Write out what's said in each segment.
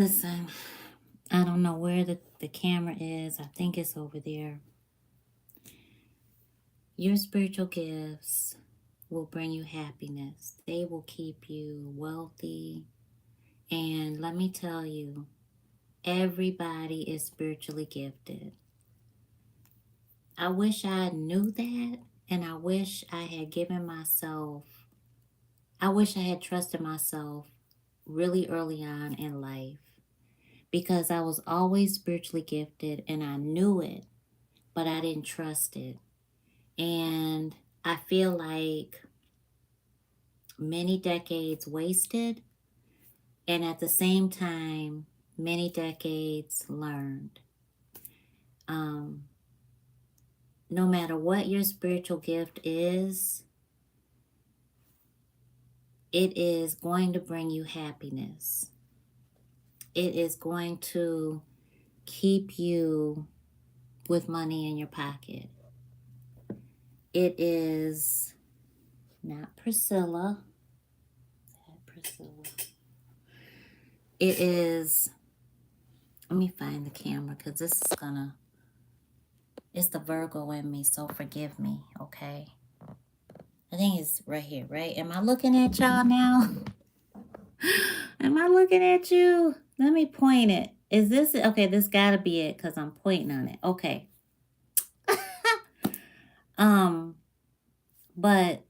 Listen, I don't know where the camera is. I think it's over there. Your spiritual gifts will bring you happiness. They will keep you wealthy. And let me tell you, everybody is spiritually gifted. I wish I knew that, and I wish I had trusted myself really early on in life because I was always spiritually gifted and I knew it, but I didn't trust it. And I feel like many decades wasted, and at the same time, many decades learned. Um, no matter what your spiritual gift is, it is going to bring you happiness. It is going to keep you with money in your pocket. It is not Priscilla. Priscilla. It is, let me find the camera because this is gonna, it's the Virgo in me, so forgive me, okay? I think it's right here, right? Am I looking at y'all now? Am I looking at you? Let me point it. Is this it? Okay, this gotta be it because I'm pointing on it. Okay. um, but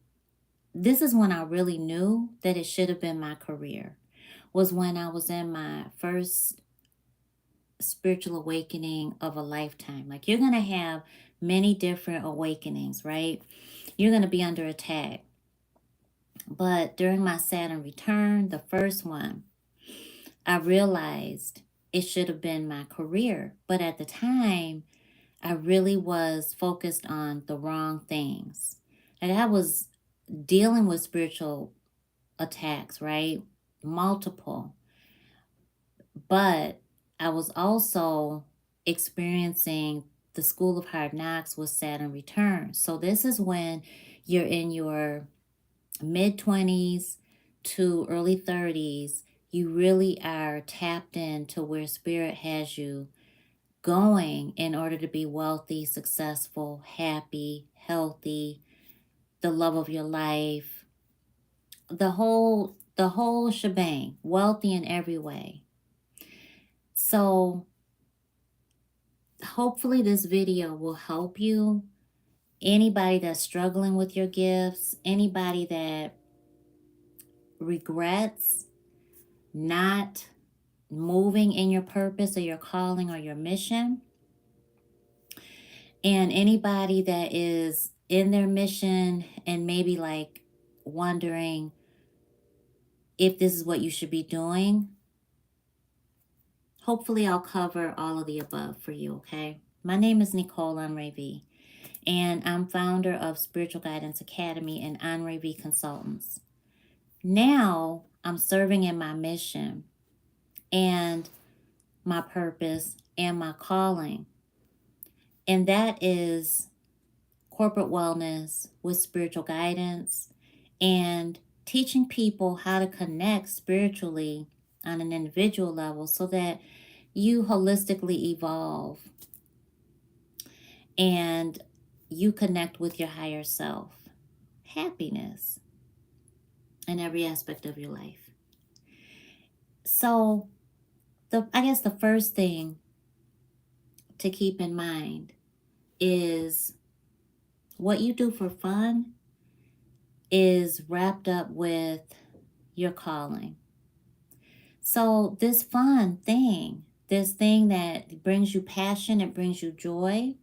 this is when I really knew that it should have been my career. Was when I was in my first spiritual awakening of a lifetime. Like you're gonna have many different awakenings, right? You're gonna be under attack. But during my Saturn return, the first one, I realized it should have been my career. But at the time, I really was focused on the wrong things. And I was dealing with spiritual attacks, right? Multiple. But I was also experiencing the school of hard knocks with Saturn return. So this is when you're in your mid 20s to early 30s, you really are tapped into where spirit has you going in order to be wealthy, successful, happy, healthy, the love of your life, the whole shebang, wealthy in every way. So hopefully this video will help you. Anybody that's struggling with your gifts, anybody that regrets not moving in your purpose or your calling or your mission, and anybody that is in their mission and maybe like wondering if this is what you should be doing, hopefully I'll cover all of the above for you, okay? My name is Nicole Anré'V, and I'm founder of Spiritual Guidance Academy and Anré'V Consultants. Now I'm serving in my mission and my purpose and my calling, and that is corporate wellness with spiritual guidance and teaching people how to connect spiritually on an individual level so that you holistically evolve and you connect with your higher self. Happiness in every aspect of your life. So, I guess the first thing to keep in mind is what you do for fun is wrapped up with your calling. So this fun thing, this thing that brings you passion, it brings you joy,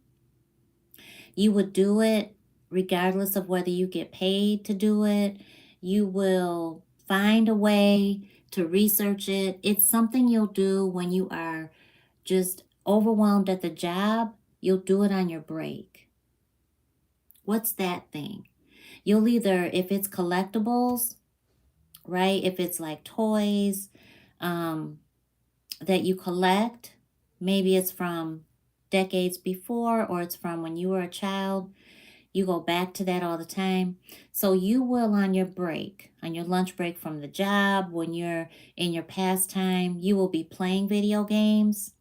you would do it regardless of whether you get paid to do it. You will find a way to research it. It's something you'll do when you are just overwhelmed at the job. You'll do it on your break. What's that thing? You'll either, if it's collectibles, right? If it's like toys that you collect, maybe it's from decades before or it's from when you were a child, You go back to that all the time. So you will on your break, on your lunch break from the job, when you're in your pastime, you will be playing video games.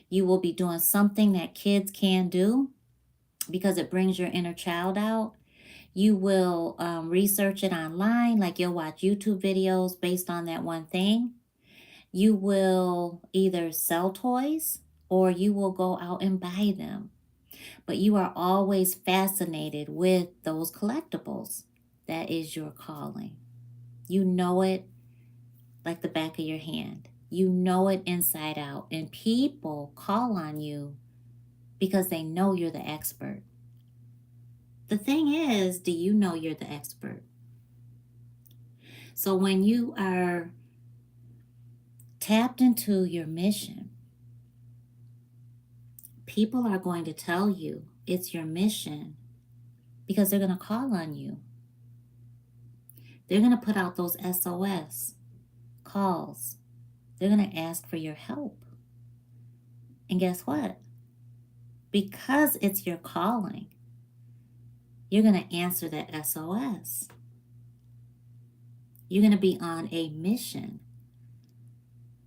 You will be doing something that kids can do because it brings your inner child out. You will research it online, like you'll watch YouTube videos based on that one thing. You will either sell toys or you will go out and buy them. But you are always fascinated with those collectibles. That is your calling. You know it like the back of your hand. You know it inside out. And people call on you because they know you're the expert. The thing is, do you know you're the expert? So when you are tapped into your mission, people are going to tell you it's your mission because they're going to call on you. They're going to put out those SOS calls. They're going to ask for your help. And guess what? Because it's your calling, you're going to answer that SOS. You're going to be on a mission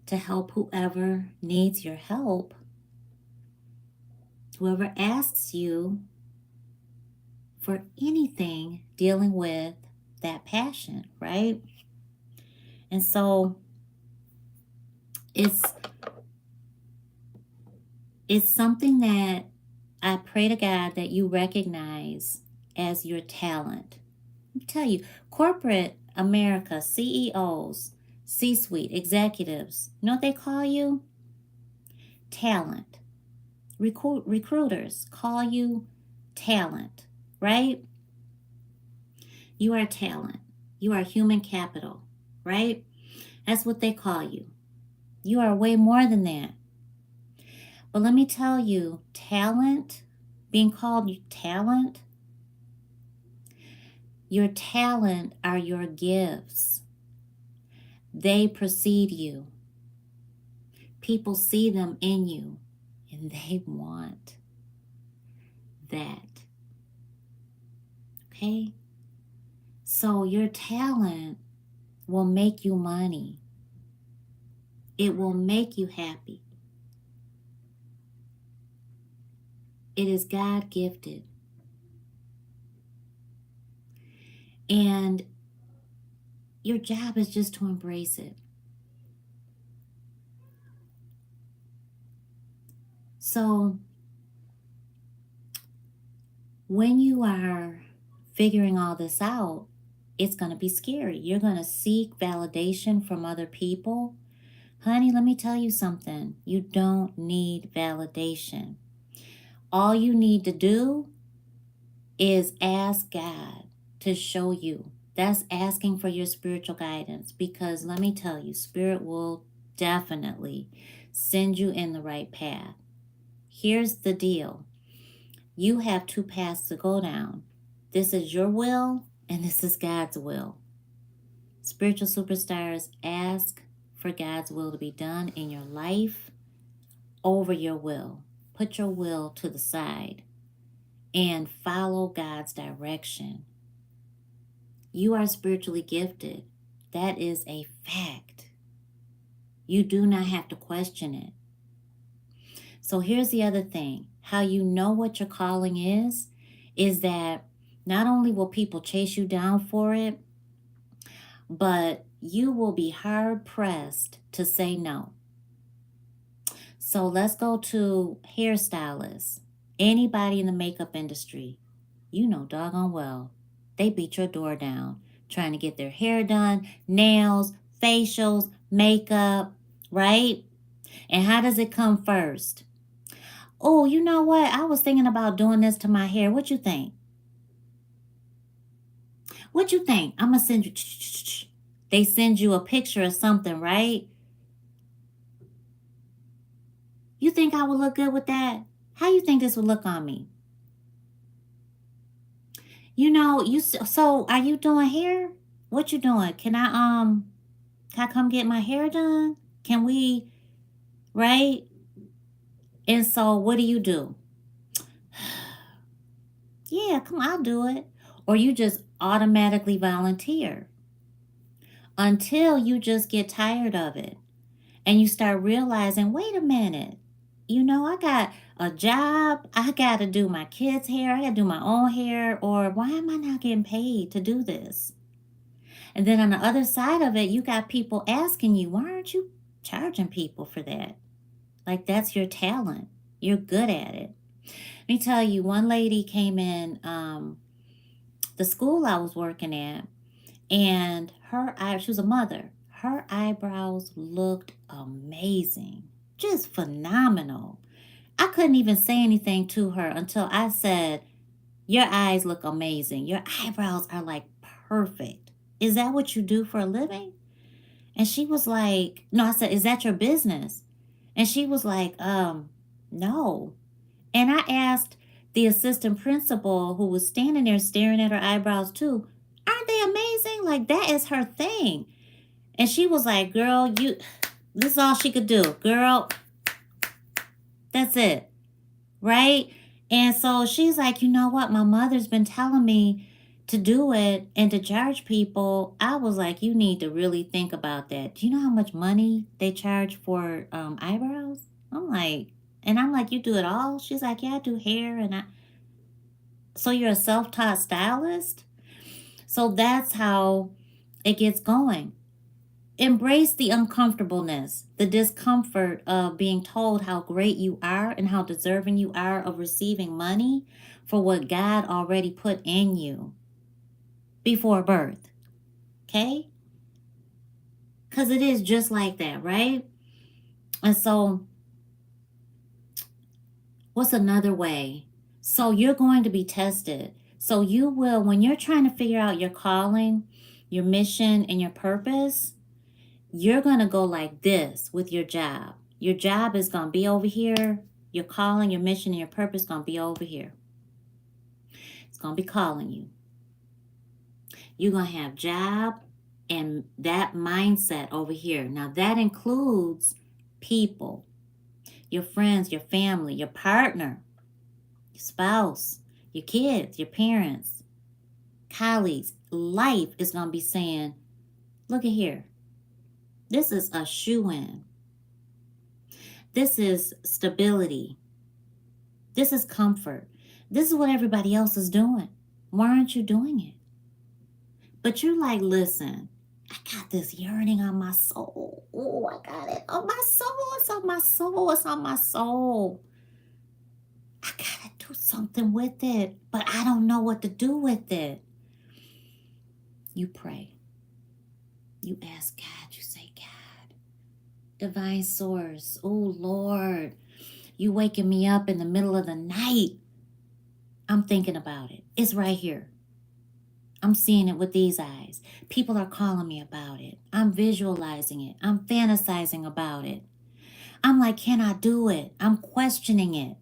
to help whoever needs your help, whoever asks you for anything dealing with that passion, right? And so it's something that I pray to God that you recognize as your talent. Let me tell you, corporate America, CEOs, C-suite executives, you know what they call you? Talent. Recruiters call you talent, right? You are talent. You are human capital, right? That's what they call you. You are way more than that. But let me tell you, talent, being called talent, your talent are your gifts. They precede you. People see them in you and they want that. Okay? So your talent will make you money. It will make you happy. It is God gifted. And your job is just to embrace it. So when you are figuring all this out, it's going to be scary. You're going to seek validation from other people. Honey, let me tell you something. You don't need validation. All you need to do is ask God to show you. That's asking for your spiritual guidance, because let me tell you, Spirit will definitely send you in the right path. Here's the deal. You have two paths to go down. This is your will and this is God's will. Spiritual superstars, ask for God's will to be done in your life over your will. Put your will to the side and follow God's direction. You are spiritually gifted. That is a fact. You do not have to question it. So here's the other thing. How you know what your calling is that not only will people chase you down for it, but you will be hard pressed to say no. So let's go to hairstylists. Anybody in the makeup industry, you know doggone well, they beat your door down trying to get their hair done, nails, facials, makeup, right? And how does it come first? Oh, you know what? I was thinking about doing this to my hair. What you think? What you think? I'm going to send you. They send you a picture of something, right? You think I would look good with that? How you think this would look on me? You know, so are you doing hair? What you doing? Can I come get my hair done? Can we, right? And so what do? Yeah, come on, I'll do it. Or you just automatically volunteer until you just get tired of it and you start realizing, wait a minute, I got a job, I got to do my kids' hair, I got to do my own hair, or why am I not getting paid to do this? And then on the other side of it, you got people asking you, why aren't you charging people for that? Like, that's your talent. You're good at it. Let me tell you, one lady came in the school I was working at, and she was a mother. Her eyebrows looked amazing, just phenomenal. I couldn't even say anything to her until I said, your eyes look amazing. Your eyebrows are like perfect. Is that what you do for a living? And she was like, no, I said, is that your business? And she was like, no. And I asked the assistant principal who was standing there staring at her eyebrows too, aren't they amazing? Like, that is her thing. And she was like, girl, this is all she could do. Girl, that's it. Right? And so she's like, you know what? My mother's been telling me to do it and to charge people. I was like, you need to really think about that. Do you know how much money they charge for eyebrows? I'm like, you do it all? She's like, yeah, I do hair so you're a self-taught stylist? So that's how it gets going. Embrace the uncomfortableness, the discomfort of being told how great you are and how deserving you are of receiving money for what God already put in you before birth. Okay? Because it is just like that, right? And so, what's another way? So, you're going to be tested. So, you will, when you're trying to figure out your calling, your mission, and your purpose, you're going to go like this with your job. Your job is going to be over here. Your calling, your mission, and your purpose is going to be over here. It's going to be calling you. You're going to have job and that mindset over here. Now, that includes people, your friends, your family, your partner, your spouse, your kids, your parents, colleagues. Life is going to be saying, look at here. This is a shoe-in. This is stability. This is comfort. This is what everybody else is doing. Why aren't you doing it? But you're like, listen, I got this yearning on my soul. Oh, I got it on my soul. It's on my soul. It's on my soul. I got to do something with it, but I don't know what to do with it. You pray. You ask God. You say, God, divine source. Oh, Lord, you waking me up in the middle of the night. I'm thinking about it. It's right here. I'm seeing it with these eyes. People are calling me about it. I'm visualizing it. I'm fantasizing about it. I'm like, can I do it? I'm questioning it.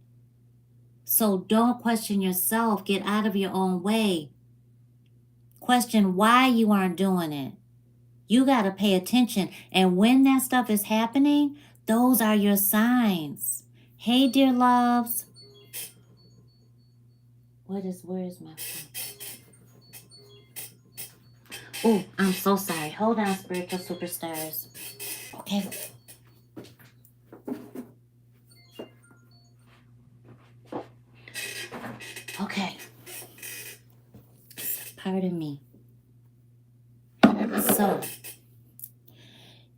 So don't question yourself. Get out of your own way. Question why you aren't doing it. You got to pay attention. And when that stuff is happening, those are your signs. Hey, dear loves. Where is my phone? Oh, I'm so sorry. Hold on, spiritual superstars. Okay. Okay. Pardon me. So,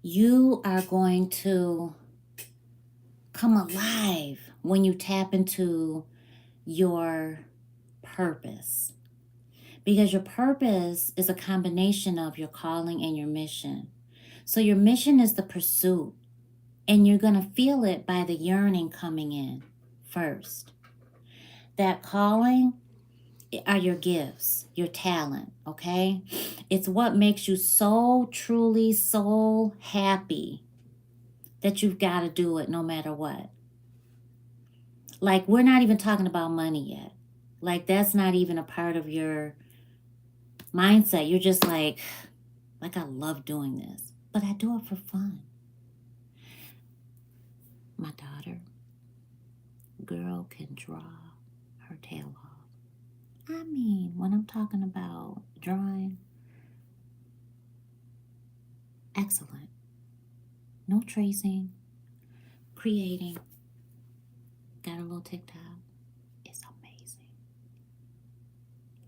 you are going to come alive when you tap into your purpose. Because your purpose is a combination of your calling and your mission. So your mission is the pursuit, and you're going to feel it by the yearning coming in first. That calling are your gifts, your talent, okay? It's what makes you so truly so happy that you've got to do it no matter what. Like, we're not even talking about money yet. Like, that's not even a part of your mindset. You're just like I love doing this, but I do it for fun. My daughter, girl, can draw her tail off. I mean, when I'm talking about drawing, excellent. No tracing, creating. Got a little TikTok. It's amazing.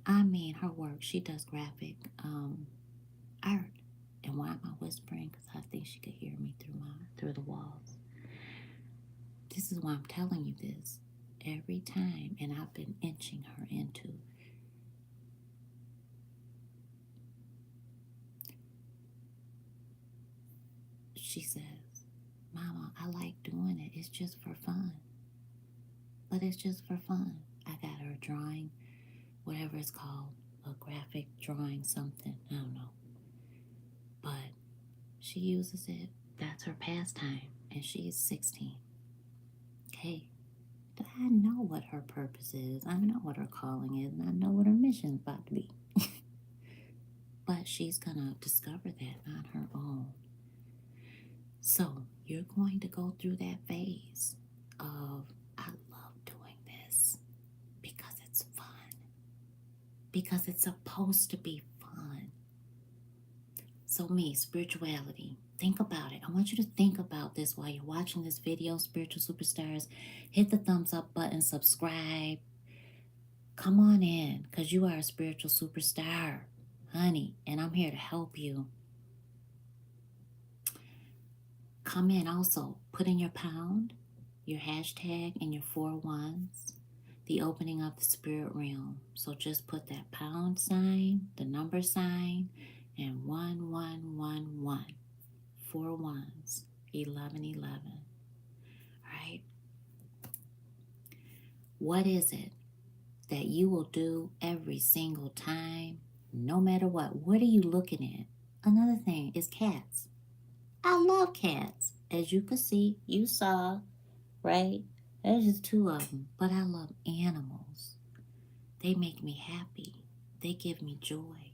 I mean, her work. She does graphic art. And why am I whispering? Because I think she could hear me through the walls. This is why I'm telling you this every time, and I've been inching her into. She says, "Mama, I like doing it. It's just for fun." But it's just for fun. I got her drawing, whatever it's called, a graphic drawing something. I don't know. But she uses it. That's her pastime. And she's 16. Okay. I know what her purpose is. I know what her calling is. And I know what her mission's about to be. But she's going to discover that on her own. So you're going to go through that phase of, I love doing this because it's fun. Because it's supposed to be fun. So me, spirituality, think about it. I want you to think about this while you're watching this video, Spiritual Superstars. Hit the thumbs up button, subscribe. Come on in, because you are a spiritual superstar, honey, and I'm here to help you. Come in also. Put in your pound, your hashtag, and your 4 ones. The opening of the spirit realm. So just put that pound sign, the number sign, and 1111. 4 ones. 1111. Right? What is it that you will do every single time, no matter what? What are you looking at? Another thing is cats. I love cats. As you can see, you saw, right? There's just 2 of them. But I love animals. They make me happy. They give me joy.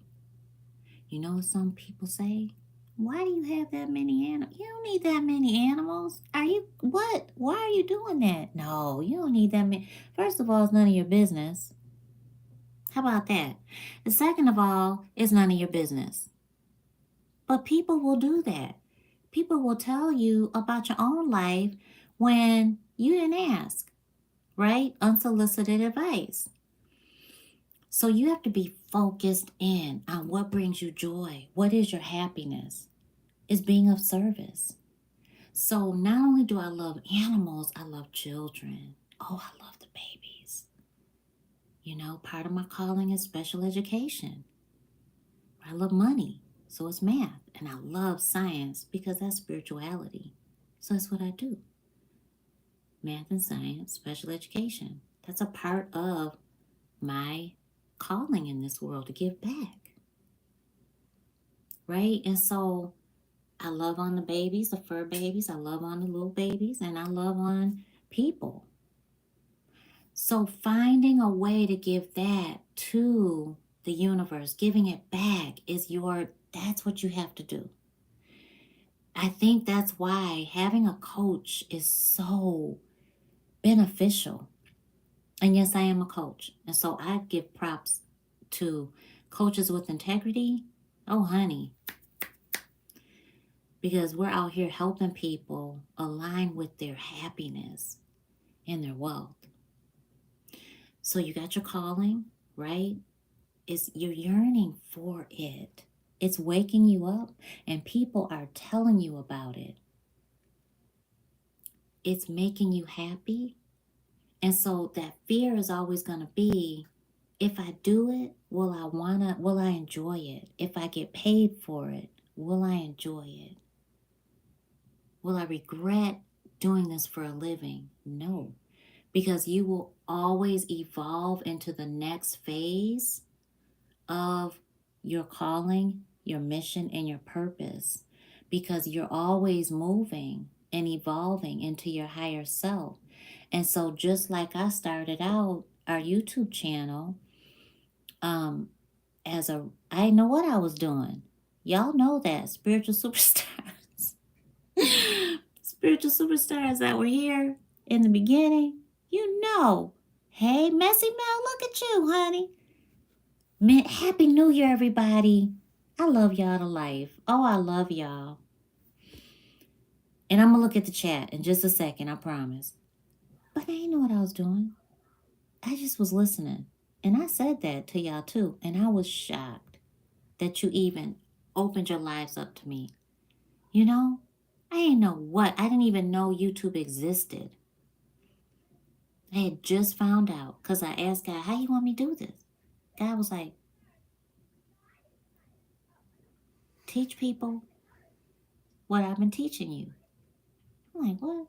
You know what some people say? Why do you have that many animals? You don't need that many animals. Are you, what? Why are you doing that? No, you don't need that many. First of all, it's none of your business. How about that? The second of all, it's none of your business. But people will do that. People will tell you about your own life when you didn't ask, right? Unsolicited advice. So you have to be focused in on what brings you joy. What is your happiness? It's being of service. So not only do I love animals, I love children. Oh, I love the babies. You know, part of my calling is special education. I love money, so it's math. And I love science because that's spirituality. So that's what I do. Math and science, special education. That's a part of my calling in this world, to give back. Right? And so I love on the babies, the fur babies. I love on the little babies, and I love on people. So finding a way to give that to the universe, giving it back that's what you have to do. I think that's why having a coach is so beneficial. And yes, I am a coach. And so I give props to coaches with integrity. Oh, honey. Because we're out here helping people align with their happiness and their wealth. So you got your calling, right? You're yearning for it. It's waking you up, and people are telling you about it. It's making you happy. And so that fear is always going to be, if I do it, will I enjoy it? If I get paid for it, will I enjoy it? Will I regret doing this for a living? No, because you will always evolve into the next phase of your calling, your mission, and your purpose, because you're always moving and evolving into your higher self. And so just like I started out our YouTube channel, I know what I was doing. Y'all know that, spiritual superstars. Spiritual superstars that were here in the beginning. You know. Hey, Messy Mel, look at you, honey. Happy New Year, everybody. I love y'all to life. Oh, I love y'all. And I'm going to look at the chat in just a second, I promise. But I didn't know what I was doing. I just was listening. And I said that to y'all too. And I was shocked that you even opened your lives up to me. You know, I didn't know what. I didn't even know YouTube existed. I had just found out because I asked God, how you want me to do this? God was like, teach people what I've been teaching you. I'm like, what?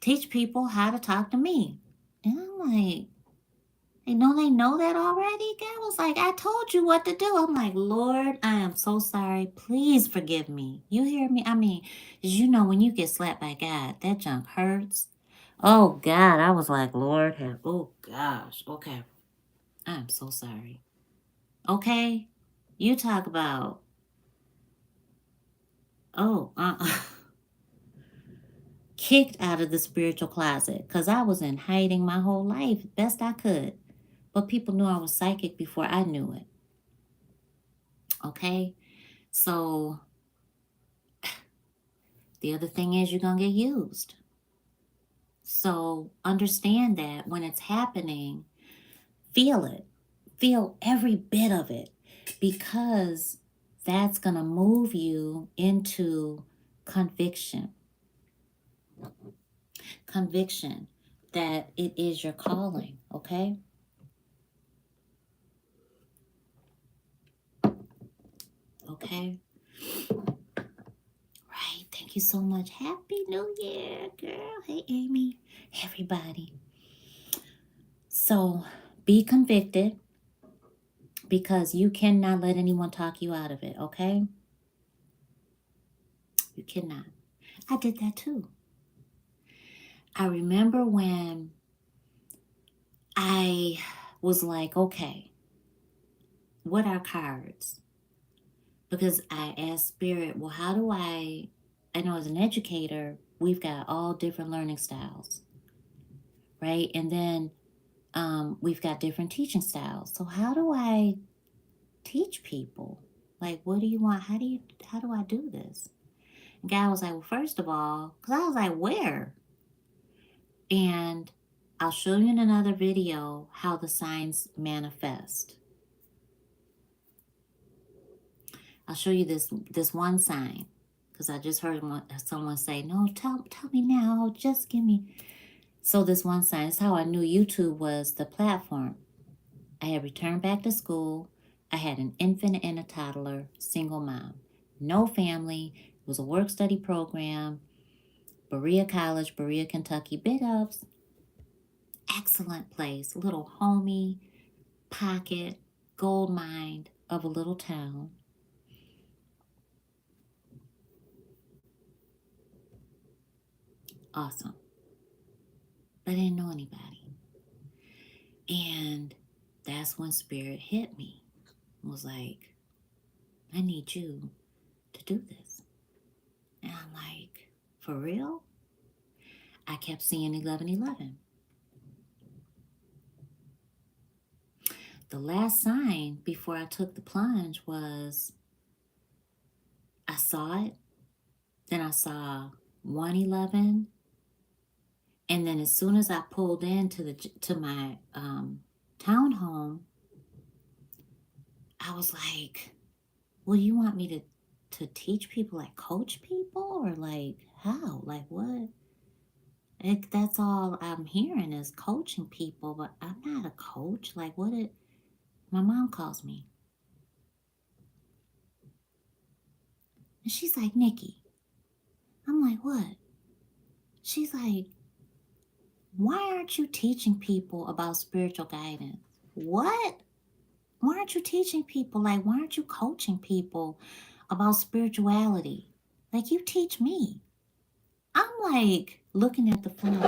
Teach people how to talk to me. And I'm like, don't they know that already? God was like, I told you what to do. I'm like, Lord, I am so sorry. Please forgive me. You hear me? I mean, you know, when you get slapped by God, that junk hurts. Oh, God. I was like, Lord, oh, gosh. Okay. I'm so sorry. Okay? You talk about, oh, kicked out of the spiritual closet because I was in hiding my whole life best I could. But people knew I was psychic before I knew it. Okay? So the other thing is you're going to get used. So understand that when it's happening, feel it. Feel every bit of it because that's going to move you into conviction. Conviction that it is your calling, okay? Okay? Right. Thank you so much. Happy New Year, girl. Hey, Amy. Everybody. So be convicted because you cannot let anyone talk you out of it, okay? You cannot. I did that too. I remember when I was like, okay, what are cards? Because I asked Spirit, well, how do I know as an educator, we've got all different learning styles, right? And then we've got different teaching styles. So how do I teach people? Like, what do you want? How do I do this? And God was like, well, first of all, because I was like, where? And I'll show you in another video how the signs manifest. I'll show you this one sign because I just heard someone say, no, tell me now, just give me. So this one sign is how I knew YouTube was the platform. I had returned back to school. I had an infant and a toddler, single mom, no family. It was a work-study program, Berea College, Berea, Kentucky. Big ups. Excellent place, little homey, pocket, gold mine of a little town. Awesome. But I didn't know anybody. And that's when Spirit hit me. It was like, I need you to do this. And I'm like, for real? I kept seeing 1111. The last sign before I took the plunge was I saw it. Then I saw 111. And then as soon as I pulled into my townhome, I was like, well, you want me to teach people, like coach people, or like how? Like what? That's all I'm hearing is coaching people, but I'm not a coach. Like what my mom calls me. And she's like, Nikki. I'm like, what? She's like, why aren't you teaching people about spiritual guidance? What? Why aren't you teaching people? Like, why aren't you coaching people about spirituality? Like, you teach me. I'm like looking at the phone.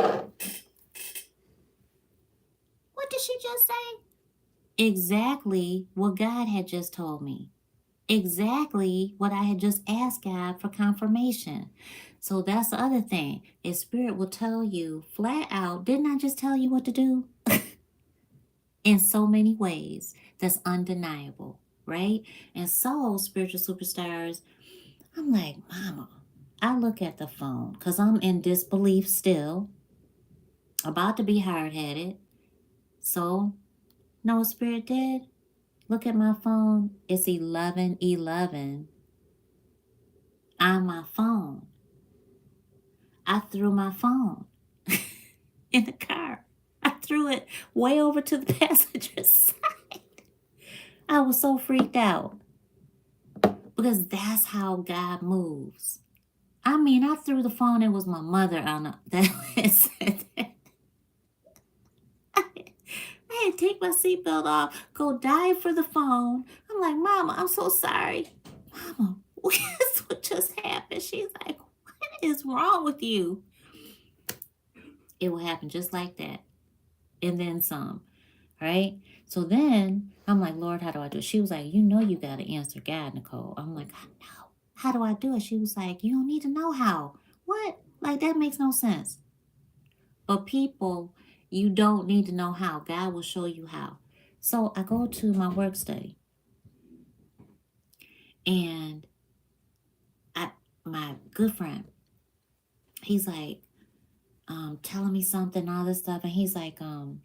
What did she just say? Exactly what God had just told me. Exactly what I had just asked God for confirmation. So that's the other thing. If Spirit will tell you flat out, didn't I just tell you what to do? in so many ways that's undeniable, right? And so, spiritual superstars, I'm like, Mama, I look at the phone because I'm in disbelief still, about to be hard headed. So, no, Spirit did. Look at my phone. It's 11:11 on my phone. I threw my phone in the car. I threw it way over to the passenger side. I was so freaked out because that's how God moves. I mean, I threw the phone. It was my mother on that said that. I had to take my seatbelt off, go dive for the phone. I'm like, Mama, I'm so sorry. Mama, guess what just happened? She's like, what is wrong with you? It will happen just like that. And then some, right? So then I'm like, Lord, how do I do it? She was like, you know, you got to answer God, Nicole. I'm like, I know. How do I do it? She was like, you don't need to know how. What? Like, that makes no sense. But people, you don't need to know how. God will show you how. So I go to my work study, and my good friend, he's like, telling me something, all this stuff, and he's like, him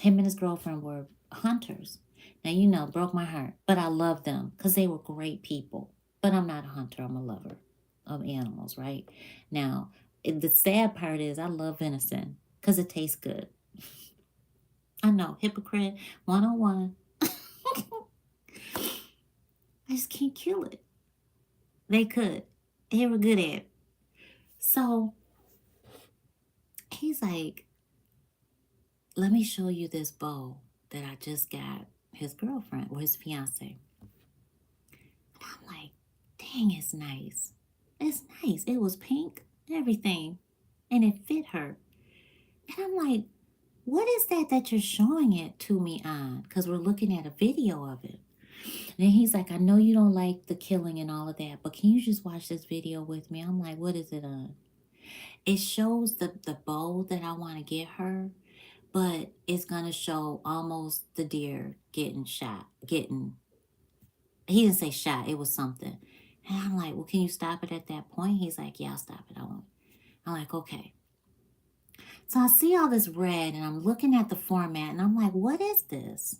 and his girlfriend were hunters. Now, you know, broke my heart, but I love them because they were great people. But I'm not a hunter, I'm a lover of animals, right? Now, the sad part is I love venison because it tastes good. I know, hypocrite 101. I just can't kill it. They could. They were good at it. So he's like, let me show you this bow that I just got his girlfriend or his fiance. And I'm like, dang, it's nice. It's nice. It was pink, everything. And it fit her. And I'm like, what is that you're showing it to me on? Because we're looking at a video of it. And he's like, I know you don't like the killing and all of that, but can you just watch this video with me? I'm like, what is it on? It shows the bow that I want to get her, but it's going to show almost the deer getting shot. He didn't say shot, it was something. And I'm like, well, can you stop it at that point? He's like, yeah, I'll stop it. I won't. I'm like, okay. So I see all this red and I'm looking at the format and I'm like, what is this?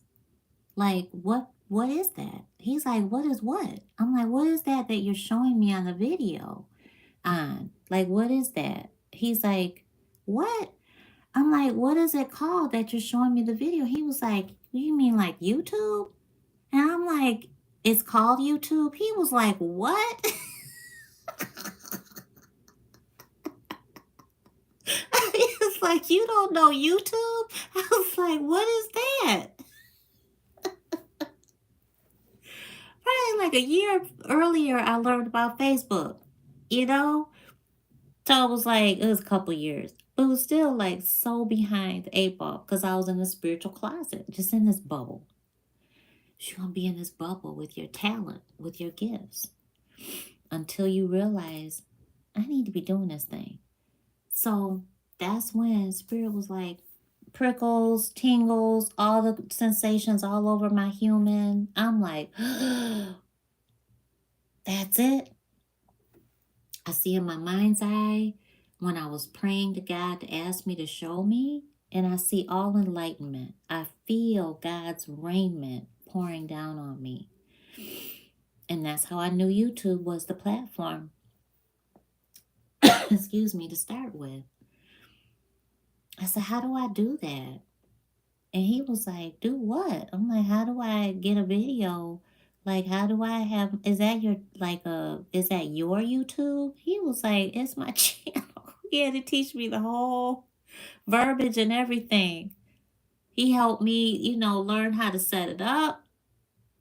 Like, what is that? He's like, what is what? I'm like, what is that you're showing me on the video on? Like, what is that? He's like, what? I'm like, what is it called that you're showing me the video? He was like, you mean like YouTube? And I'm like, it's called YouTube? He was like, what? He was like, you don't know YouTube? I was like, what is that? Probably like a year earlier, I learned about Facebook, you know? So it was like, it was a couple years. But it was still like so behind the eight ball because I was in a spiritual closet, just in this bubble. You're going to be in this bubble with your talent, with your gifts, until you realize, I need to be doing this thing. So that's when Spirit was like, prickles, tingles, all the sensations all over my human. I'm like, that's it. I see in my mind's eye when I was praying to God to ask me to show me, and I see all enlightenment. I feel God's raiment pouring down on me. And that's how I knew YouTube was the platform, excuse me, to start with. I said, how do I do that? And he was like, do what? I'm like, how do I get a video? Like, how do I have, is that your, is that your YouTube? He was like, it's my channel. He had to teach me the whole verbiage and everything. He helped me, learn how to set it up.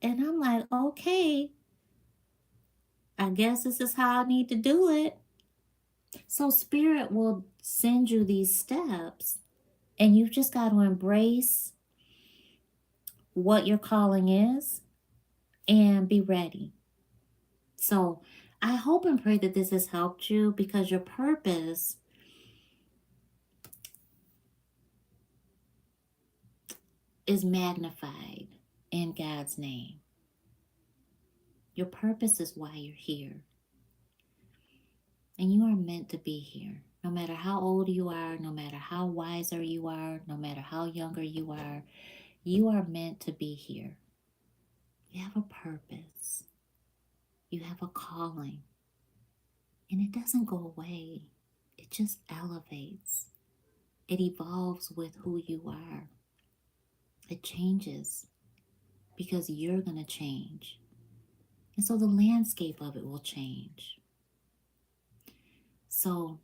And I'm like, okay, I guess this is how I need to do it. So Spirit will send you these steps, and you've just got to embrace what your calling is and be ready. So I hope and pray that this has helped you, because your purpose is magnified in God's name. Your purpose is why you're here. And you are meant to be here. No matter how old you are, no matter how wiser you are, no matter how younger you are meant to be here. You have a purpose. You have a calling. And it doesn't go away. It just elevates. It evolves with who you are. It changes because you're going to change. And so the landscape of it will change. So,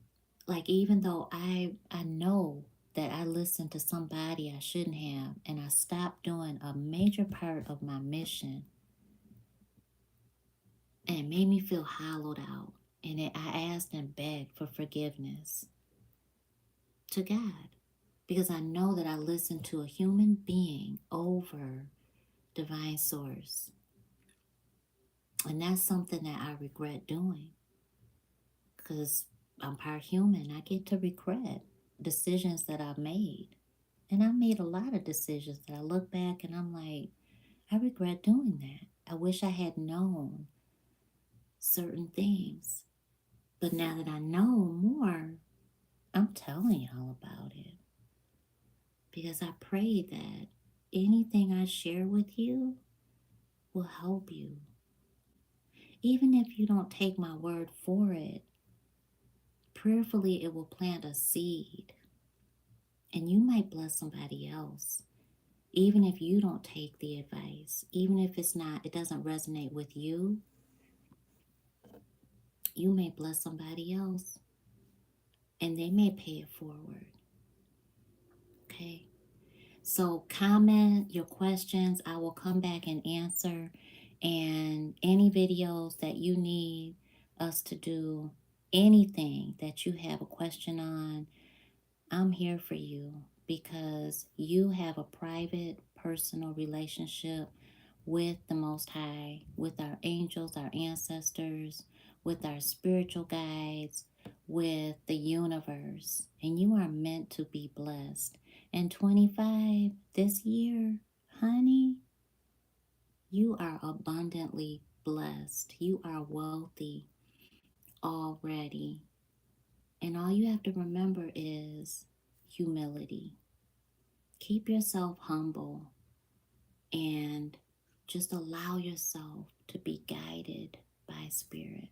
like, even though I know that I listened to somebody I shouldn't have, and I stopped doing a major part of my mission, and it made me feel hollowed out, and I asked and begged for forgiveness to God, because I know that I listened to a human being over divine source. And that's something that I regret doing, because I'm part human. I get to regret decisions that I've made. And I made a lot of decisions that I look back and I'm like, I regret doing that. I wish I had known certain things. But now that I know more, I'm telling y'all about it. Because I pray that anything I share with you will help you. Even if you don't take my word for it, prayerfully it will plant a seed. And you might bless somebody else. Even if you don't take the advice, even if it doesn't resonate with you, you may bless somebody else and they may pay it forward. Okay? So comment your questions. I will come back and answer. And any videos that you need us to do, anything that you have a question on, I'm here for you, because you have a private, personal relationship with the Most High, with our angels, our ancestors, with our spiritual guides, with the universe. And you are meant to be blessed. And 25 this year, honey, you are abundantly blessed. You are wealthy already. And all you have to remember is humility. Keep yourself humble and just allow yourself to be guided by Spirit.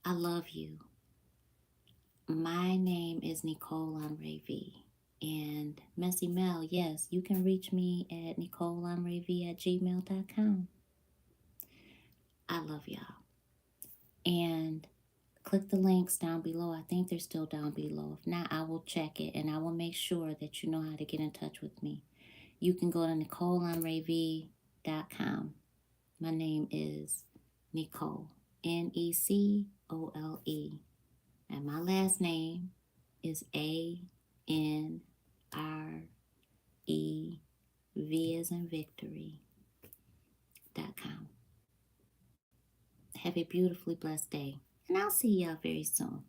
I love you. My name is Nicole Anré'V. And Messy Mel, yes, you can reach me at NicoleAnré'V@gmail.com. I love y'all. And click the links down below. I think they're still down below. If not, I will check it and I will make sure that you know how to get in touch with me. You can go to NicoleAnré'V.com. My name is Nicole, Necole. And my last name is Anré'V as in victory.com. Have a beautifully blessed day. And I'll see y'all very soon.